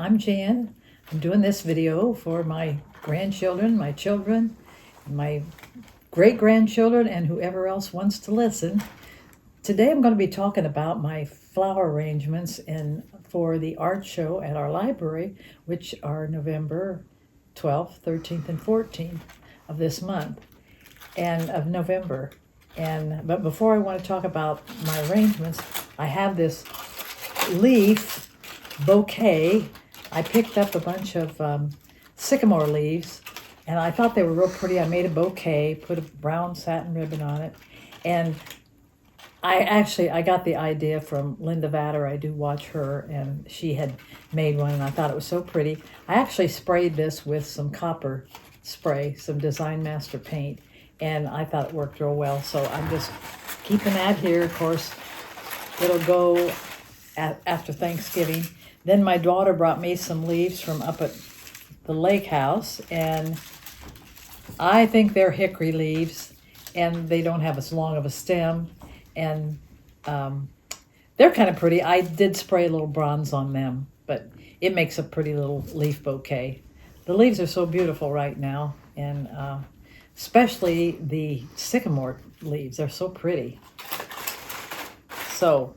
I'm Jan. I'm doing this video for my grandchildren, my children, my great-grandchildren, and whoever else wants to listen. Today I'm going to be talking about my flower arrangements for the art show at our library, which are November 12th, 13th, and 14th of this month, and of November. But before I want to talk about my arrangements, I have this leaf bouquet. I picked up a bunch of sycamore leaves, and I thought they were real pretty. I made a bouquet, put a brown satin ribbon on it, and I got the idea from Linda Vatter. I do watch her, and she had made one, and I thought it was so pretty. I actually sprayed this with some copper spray, some Design Master paint, and I thought it worked real well. So I'm just keeping that here. Of course, it'll go after Thanksgiving. Then my daughter brought me some leaves from up at the lake house, and I think they're hickory leaves, and they don't have as long of a stem, and they're kind of pretty. I did spray a little bronze on them, but it makes a pretty little leaf bouquet. The leaves are so beautiful right now, and especially the sycamore leaves. They're so pretty. So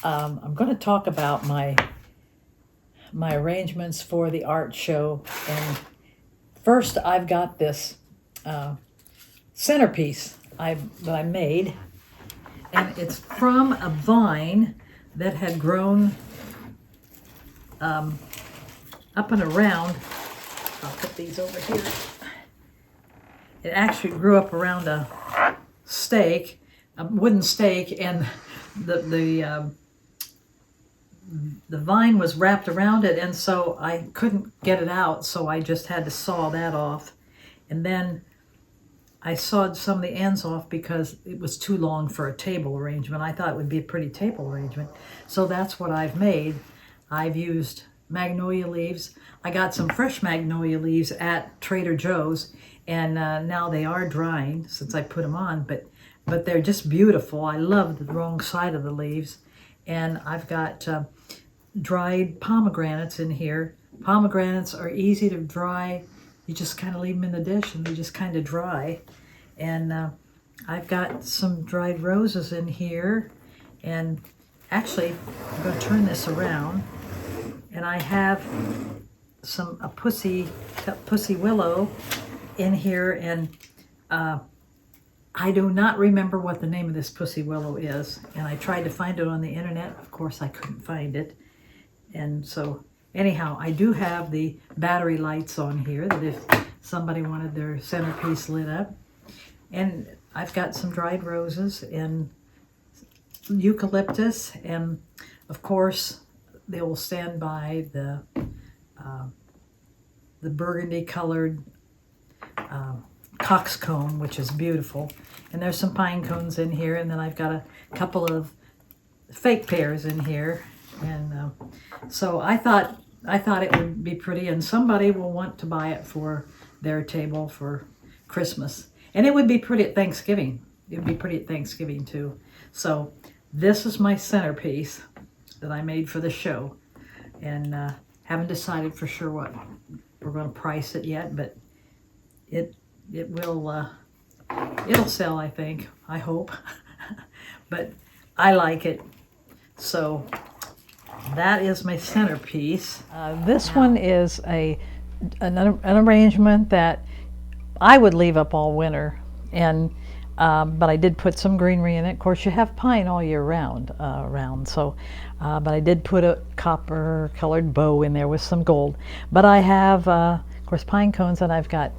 I'm going to talk about my arrangements for the art show. And first, I've got this centerpiece that I made, and it's from a vine that had grown up and around. I'll put these over here. It actually grew up around a stake, a wooden stake, and the vine was wrapped around it, and so I couldn't get it out, so I just had to saw that off. And then I sawed some of the ends off because it was too long for a table arrangement. I thought it would be a pretty table arrangement. So that's what I've made. I've used magnolia leaves. I got some fresh magnolia leaves at Trader Joe's, and now they are drying since I put them on, but they're just beautiful. I love the wrong side of the leaves. And I've got dried pomegranates in here. Pomegranates are easy to dry. You just kind of leave them in the dish and they just kind of dry. And I've got some dried roses in here. And actually, I'm going to turn this around. And I have a pussy willow in here. And I do not remember what the name of this pussy willow is, and I tried to find it on the internet. Of course, I couldn't find it. And so, anyhow, I do have the battery lights on here that if somebody wanted their centerpiece lit up. And I've got some dried roses and eucalyptus, and of course, they will stand by the burgundy colored coxcomb, which is beautiful. And there's some pine cones in here, and then I've got a couple of fake pears in here. And so I thought it would be pretty, and somebody will want to buy it for their table for Christmas. And it would be pretty at Thanksgiving. It would be pretty at Thanksgiving too. So this is my centerpiece that I made for the show, and haven't decided for sure what we're going to price it yet, but it will it'll sell, I think. I hope. But I like it. So that is my centerpiece. This one is an arrangement that I would leave up all winter, and but I did put some greenery in it. Of course, you have pine all year round. But I did put a copper-colored bow in there with some gold. But I have, of course, pine cones, and I've got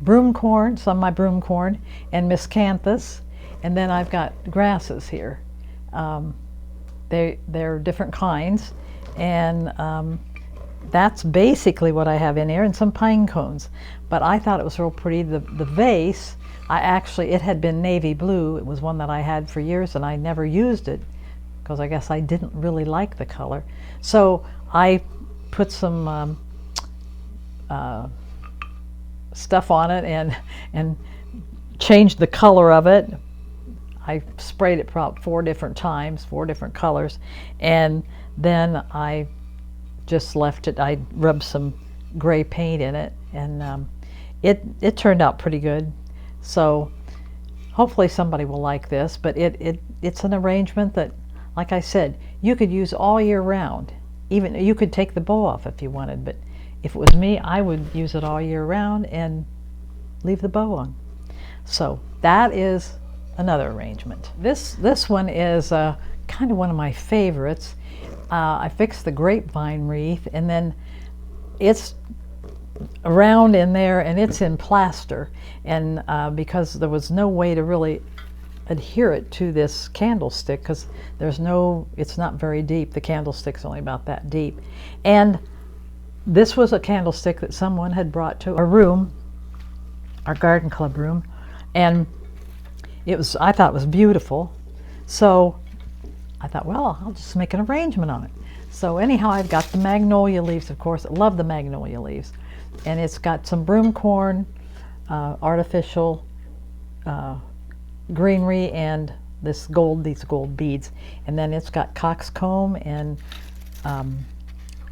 broomcorn, some of my broomcorn, and miscanthus, and then I've got grasses here. They're different kinds, and that's basically what I have in here, and some pine cones. But I thought it was real pretty. The vase, it had been navy blue. It was one that I had for years, and I never used it because I guess I didn't really like the color. So I put some stuff on it and changed the color of it. I sprayed it probably 4 different times, 4 different colors, and then I just left it. I rubbed some gray paint in it, and it turned out pretty good. So hopefully somebody will like this. But it's an arrangement that, like I said, you could use all year round. Even you could take the bow off if you wanted, but if it was me, I would use it all year round and leave the bow on. So that is another arrangement. This one is kind of one of my favorites. I fixed the grapevine wreath, and then it's around in there, and it's in plaster, and because there was no way to really adhere it to this candlestick, because it's not very deep. The candlestick's only about that deep. And this was a candlestick that someone had brought to our room, our garden club room, and I thought it was beautiful. So I thought, well, I'll just make an arrangement on it. So anyhow, I've got the magnolia leaves, of course. I love the magnolia leaves. And it's got some broomcorn, artificial greenery, and these gold beads. And then it's got coxcomb and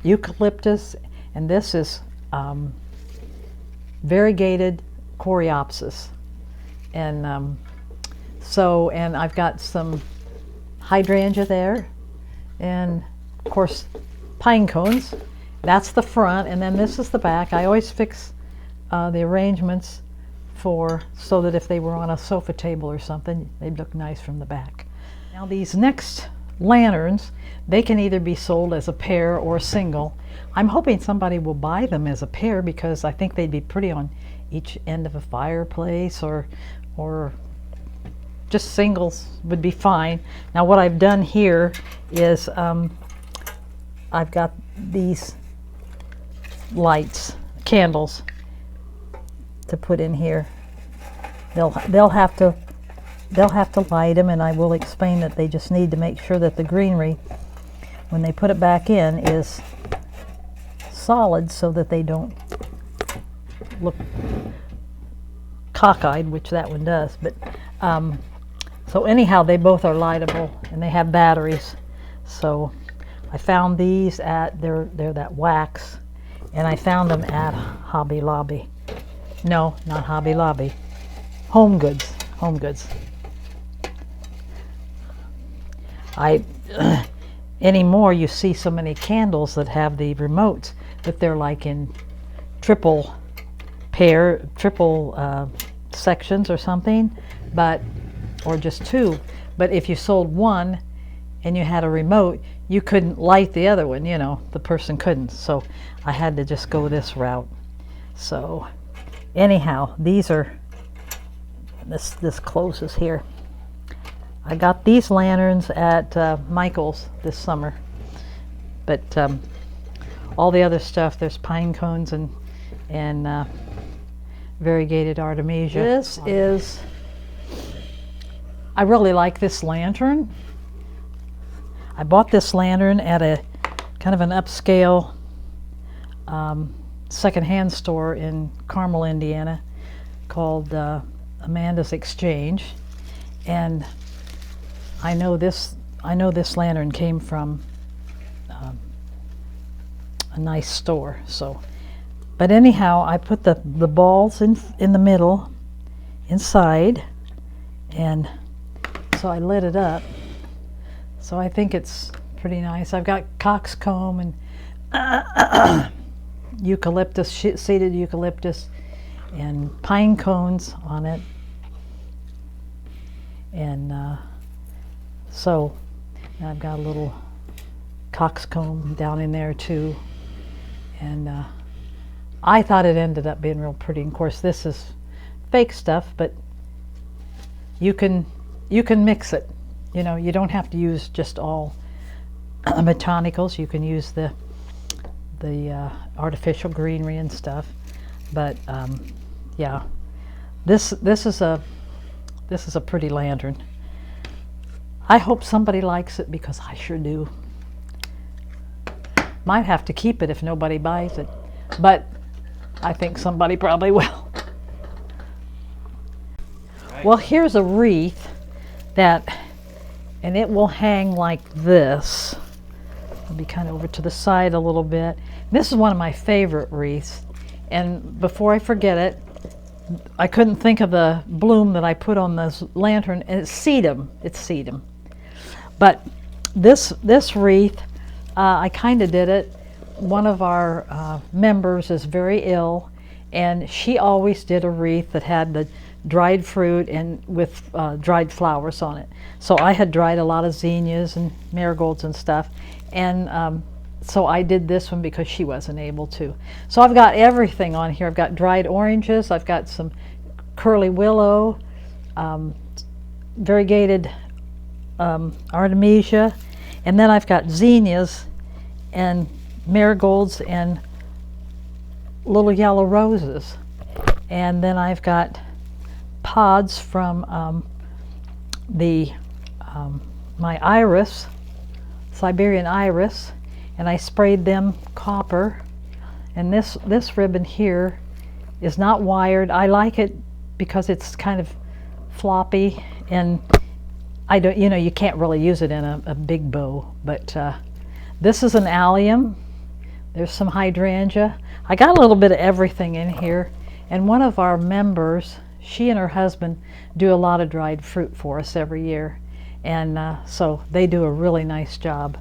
eucalyptus, and this is variegated coreopsis. And and I've got some hydrangea there, and of course pine cones. That's the front, and then this is the back. I always fix the arrangements so that if they were on a sofa table or something, they'd look nice from the back. Now these next lanterns, they can either be sold as a pair or a single. I'm hoping somebody will buy them as a pair, because I think they'd be pretty on each end of a fireplace, or just singles would be fine. Now what I've done here is I've got these candles to put in here. They'll have to light them, and I will explain that they just need to make sure that the greenery, when they put it back in, is solid so that they don't look cockeyed, which that one does. But so anyhow, they both are lightable, and they have batteries. So I found these they're that wax, and I found them at Hobby Lobby. No, not Hobby Lobby. Home Goods. Anymore you see so many candles that have the remotes, that they're like in triple sections or something, or just two. But if you sold one and you had a remote, you couldn't light the other one, the person couldn't. So I had to just go this route. So anyhow, these are, this closes here. I got these lanterns at Michael's this summer, but all the other stuff, there's pine cones and variegated artemisia. I really like this lantern. I bought this lantern at a kind of an upscale secondhand store in Carmel, Indiana, called Amanda's Exchange, and I know this lantern came from a nice store. So, but anyhow, I put the balls in the middle, inside, and so I lit it up. So I think it's pretty nice. I've got coxcomb and eucalyptus, seeded eucalyptus, and pine cones on it, and so I've got a little coxcomb down in there too, and I thought it ended up being real pretty. And of course, this is fake stuff, but you can mix it. You don't have to use just all botanicals. You can use the artificial greenery and stuff. But yeah, this is a pretty lantern. I hope somebody likes it, because I sure do. Might have to keep it if nobody buys it, but I think somebody probably will. Right. Well, here's a wreath and it will hang like this. I'll be kind of over to the side a little bit. This is one of my favorite wreaths. And before I forget it, I couldn't think of the bloom that I put on this lantern, and it's sedum. It's sedum. But this wreath, I kind of did it. One of our members is very ill, and she always did a wreath that had the dried fruit and with dried flowers on it. So I had dried a lot of zinnias and marigolds and stuff, and so I did this one because she wasn't able to. So I've got everything on here. I've got dried oranges, I've got some curly willow, variegated artemisia, and then I've got zinnias and marigolds and little yellow roses. And then I've got pods from my iris, Siberian iris, and I sprayed them copper. And this ribbon here is not wired. I like it because it's kind of floppy, and I don't, you can't really use it in a big bow. But this is an allium. There's some hydrangea. I got a little bit of everything in here. And one of our members, she and her husband do a lot of dried fruit for us every year. And so they do a really nice job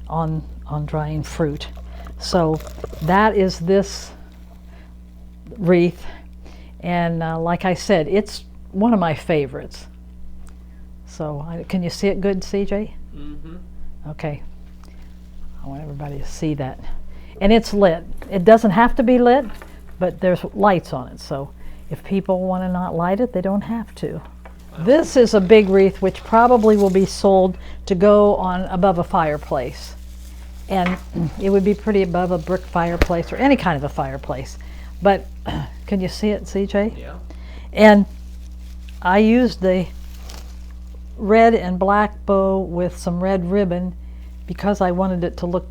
on drying fruit. So that is this wreath. And like I said, it's one of my favorites. So can you see it good, CJ? Mm-hmm. Okay. I want everybody to see that. And it's lit. It doesn't have to be lit, but there's lights on it. So if people want to not light it, they don't have to. This is a big wreath which probably will be sold to go on above a fireplace. And it would be pretty above a brick fireplace or any kind of a fireplace. But can you see it, CJ? Yeah. And I used the red and black bow with some red ribbon because I wanted it to look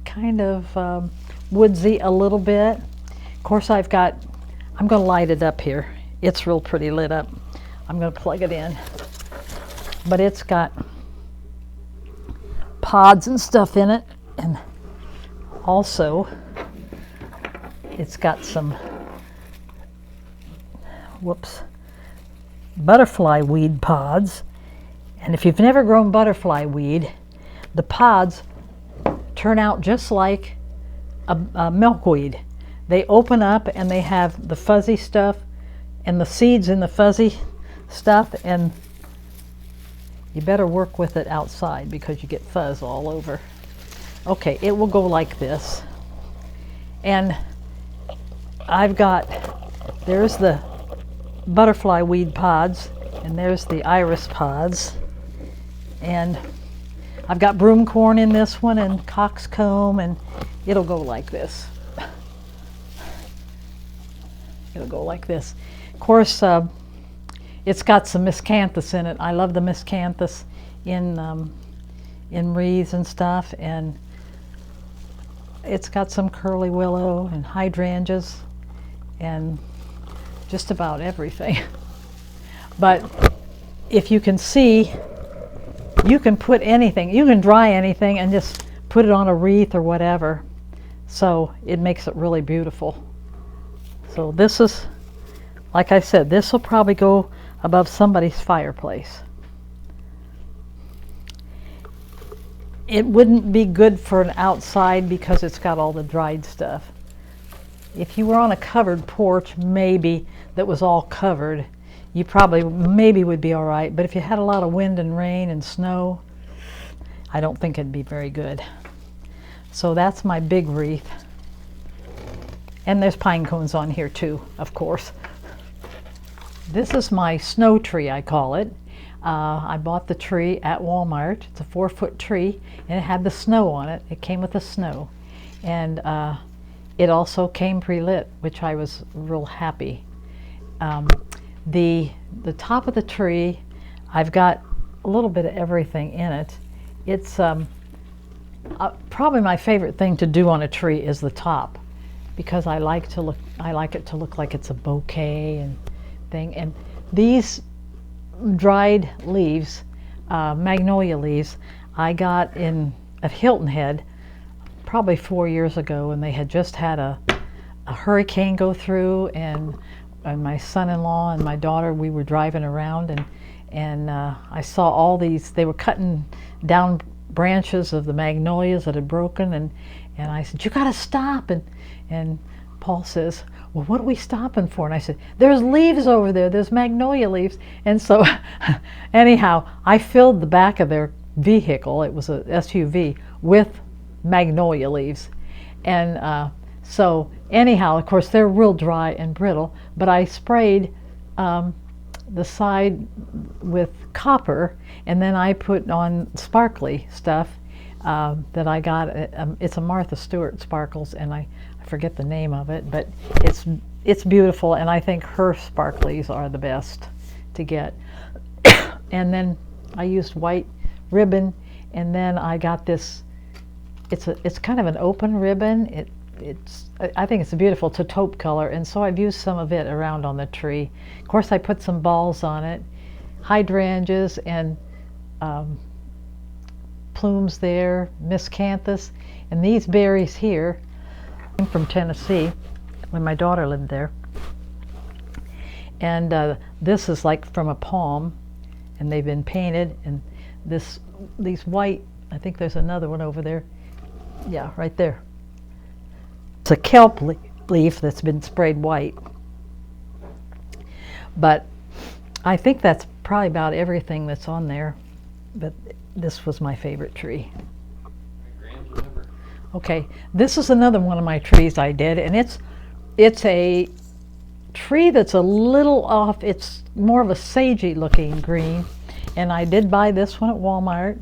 kind of woodsy a little bit. Of course, I'm going to light it up here. It's real pretty lit up. I'm going to plug it in. But it's got pods and stuff in it, and also it's got some butterfly weed pods. And if you've never grown butterfly weed, the pods turn out just like a milkweed. They open up and they have the fuzzy stuff and the seeds in the fuzzy stuff, and you better work with it outside because you get fuzz all over. Okay, it will go like this. And there's the butterfly weed pods, and there's the iris pods. And I've got broomcorn in this one and coxcomb, and it'll go like this. It'll go like this. Of course, it's got some miscanthus in it. I love the miscanthus in wreaths and stuff, and it's got some curly willow and hydrangeas and just about everything. But if you can see, you can put anything, you can dry anything and just put it on a wreath or whatever. So it makes it really beautiful. So this is, like I said, this will probably go above somebody's fireplace. It wouldn't be good for an outside because it's got all the dried stuff. If you were on a covered porch, maybe, that was all covered, you probably maybe would be all right. But if you had a lot of wind and rain and snow, I don't think it'd be very good. So that's my big wreath. And there's pine cones on here too, of course. This is my snow tree, I call it. I bought the tree at Walmart. It's a 4-foot tree, and it had the snow on it. It came with the snow. And it also came pre-lit, which I was real happy. The top of the tree, I've got a little bit of everything in it. It's probably my favorite thing to do on a tree is the top, because I like it to look like it's a bouquet and thing. And these dried leaves, magnolia leaves, I got at Hilton Head. probably 4 years ago, and they had just had a hurricane go through, and my son-in-law and my daughter, we were driving around, and I saw all these, they were cutting down branches of the magnolias that had broken, and I said, "You gotta stop," and Paul says, "Well, what are we stopping for?" And I said, "There's leaves over there, there's magnolia leaves." And so anyhow, I filled the back of their vehicle, it was a SUV, with magnolia leaves. And so anyhow, of course, they're real dry and brittle, but I sprayed the side with copper, and then I put on sparkly stuff that I got. It's a Martha Stewart sparkles, and I forget the name of it, but it's beautiful, and I think her sparklies are the best to get. And then I used white ribbon, and then I got this, it's kind of an open ribbon. I think it's beautiful. It's a taupe color, and so I've used some of it around on the tree. Of course, I put some balls on it, hydrangeas and plumes there, miscanthus, and these berries here. I'm from Tennessee when my daughter lived there, and this is like from a palm, and they've been painted, and these white, I think there's another one over there, yeah, right there. It's a kelp leaf that's been sprayed white. But I think that's probably about everything that's on there, but this was my favorite tree. Okay, this is another one of my trees I did, and it's a tree that's a little off. It's more of a sagey looking green, and I did buy this one at Walmart,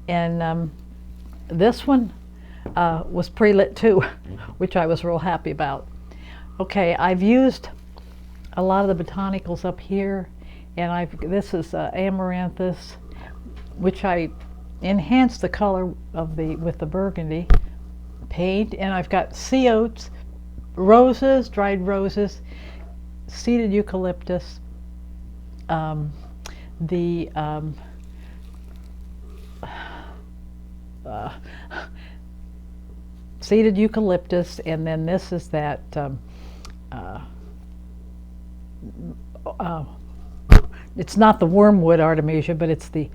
and this one was pre-lit too, which I was real happy about. Okay, I've used a lot of the botanicals up here, and this is amaranthus, which I enhanced the color of with the burgundy paint, and I've got sea oats, roses, dried roses, seeded eucalyptus, seeded eucalyptus, and then this is that it's not the wormwood artemisia, but it's the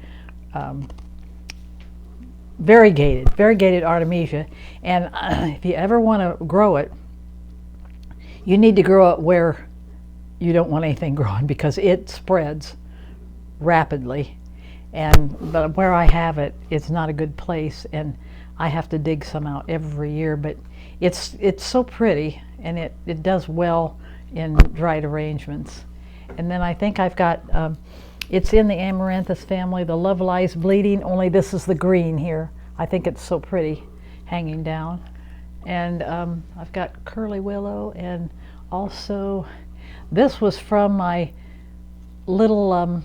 variegated artemisia. And if you ever want to grow it, you need to grow it where you don't want anything growing, because it spreads rapidly. But where I have it, it's not a good place, and I have to dig some out every year. But it's so pretty, and it does well in dried arrangements. And then I think I've got, it's in the amaranthus family, the Love Lies Bleeding, only this is the green here. I think it's so pretty hanging down. And I've got curly willow, and also this was from my little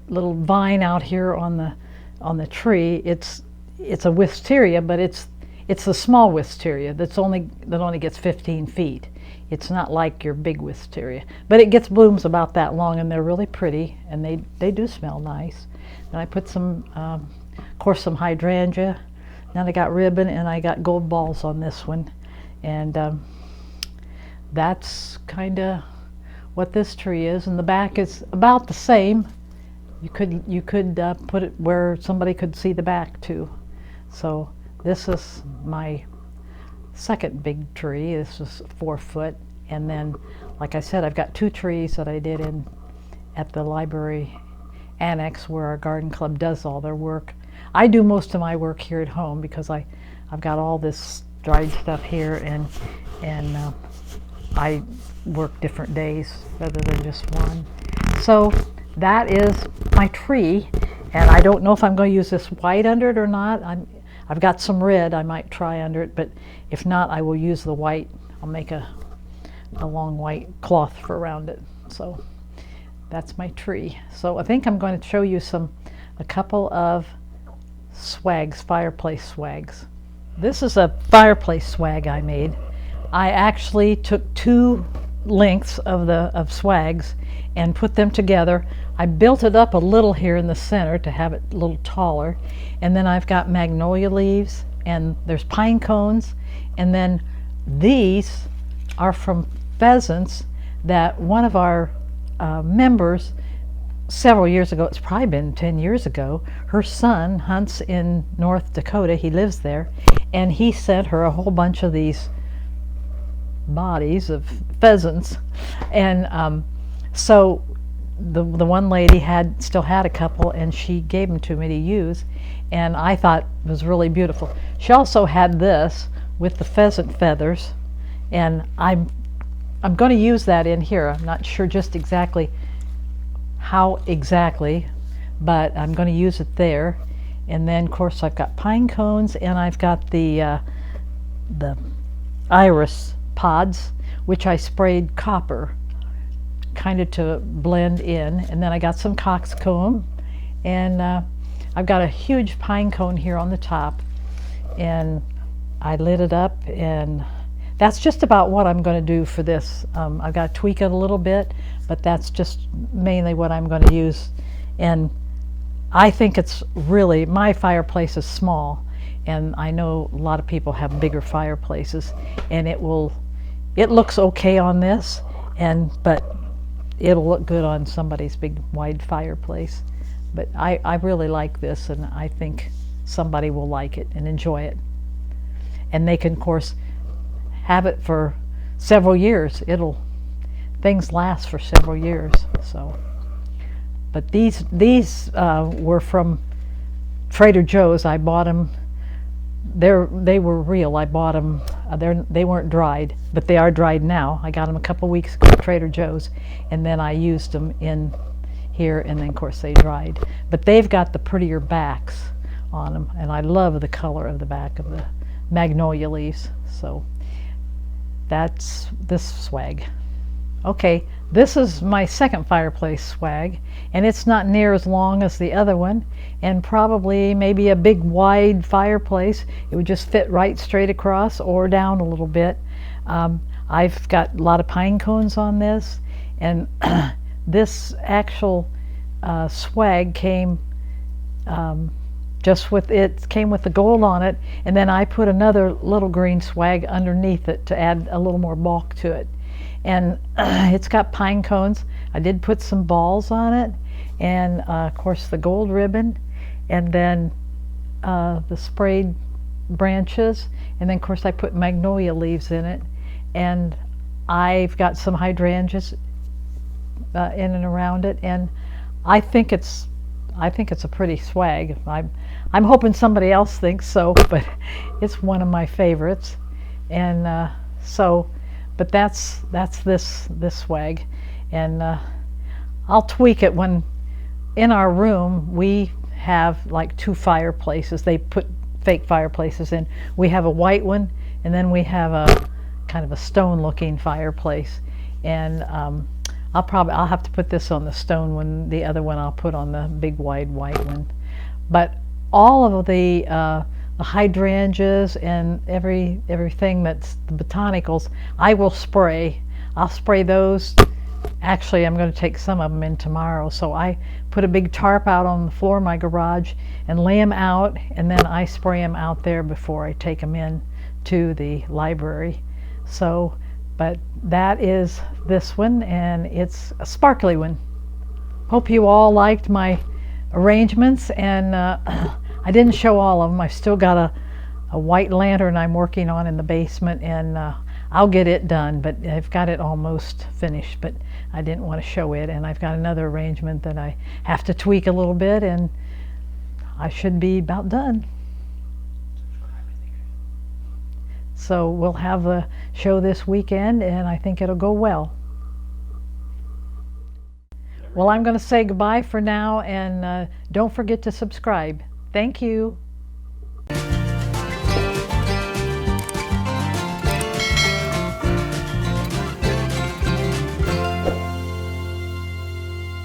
little vine out here on the tree. It's a wisteria, but it's the small wisteria that only gets 15 feet. It's not like your big wisteria, but it gets blooms about that long, and they're really pretty, and they do smell nice. And I put some, of course, some hydrangea. Then I got ribbon, and I got gold balls on this one, and that's kind of what this tree is. And the back is about the same. You could put it where somebody could see the back too. So this is my second big tree. This is 4 foot, and then, like I said, I've got 2 trees that I did at the library annex where our garden club does all their work. I do most of my work here at home because I've got all this dried stuff here, and I work different days rather than just one. So that is my tree, and I don't know if I'm going to use this white under it or not. I've got some red I might try under it, but if not, I will use the white. I'll make a long white cloth for around it. So that's my tree. So I think I'm going to show you a couple of swags, fireplace swags. This is a fireplace swag I made. I actually took 2 lengths of swags and put them together I built it up a little here in the center to have it a little taller, and then I've got magnolia leaves, and there's pine cones, and then these are from pheasants that one of our members several years ago, it's probably been 10 years ago, her son hunts in North Dakota, he lives there, and he sent her a whole bunch of these bodies of pheasants, and so the one lady still had a couple, and she gave them to me to use, and I thought it was really beautiful. She also had this with the pheasant feathers, and I'm going to use that in here. I'm not sure just exactly how exactly, but I'm going to use it there. And then of course I've got pine cones, and I've got the iris pods, which I sprayed copper kind of to blend in, and then I got some coxcomb, and I've got a huge pine cone here on the top, and I lit it up, and that's just about what I'm going to do for this. I've got to tweak it a little bit, but that's just mainly what I'm going to use. And I think it's really, my fireplace is small, and I know a lot of people have bigger fireplaces, and it looks okay on this, but it'll look good on somebody's big wide fireplace. But I really like this, and I think somebody will like it and enjoy it. And they can, of course, have it for several years. Things last for several years. So, but these were from Trader Joe's. I bought them. They were real. I bought them. They weren't dried, but they are dried now. I got them a couple weeks ago at Trader Joe's, and then I used them in here, and then of course they dried. But they've got the prettier backs on them, and I love the color of the back of the magnolia leaves. So that's this swag. Okay, this is my second fireplace swag, and it's not near as long as the other one, and probably maybe a big wide fireplace. It would just fit right straight across or down a little bit. I've got a lot of pine cones on this, and this actual swag came just with it, came with the gold on it, and then I put another little green swag underneath it to add a little more bulk to it. And it's got pine cones. I did put some balls on it, and of course the gold ribbon, and then the sprayed branches, and then of course I put magnolia leaves in it, and I've got some hydrangeas in and around it, and I think it's a pretty swag. I'm hoping somebody else thinks so, but it's one of my favorites, and but that's this swag, and I'll tweak it when in our room we have like two fireplaces. They put fake fireplaces in. We have a white one, and then we have a kind of a stone looking fireplace, and I'll have to put this on the stone one. The other one I'll put on the big wide white one. But all of the hydrangeas and everything that's the botanicals, I will spray. I'll spray those. Actually, I'm going to take some of them in tomorrow. So I put a big tarp out on the floor of my garage and lay them out, and then I spray them out there before I take them in to the library. So, but that is this one, and it's a sparkly one. Hope you all liked my arrangements, and I didn't show all of them. I've still got a white lantern I'm working on in the basement, and I'll get it done, but I've got it almost finished, but I didn't want to show it. And I've got another arrangement that I have to tweak a little bit, and I should be about done. So we'll have a show this weekend, and I think it'll go well. Well, I'm going to say goodbye for now, and don't forget to subscribe. Thank you.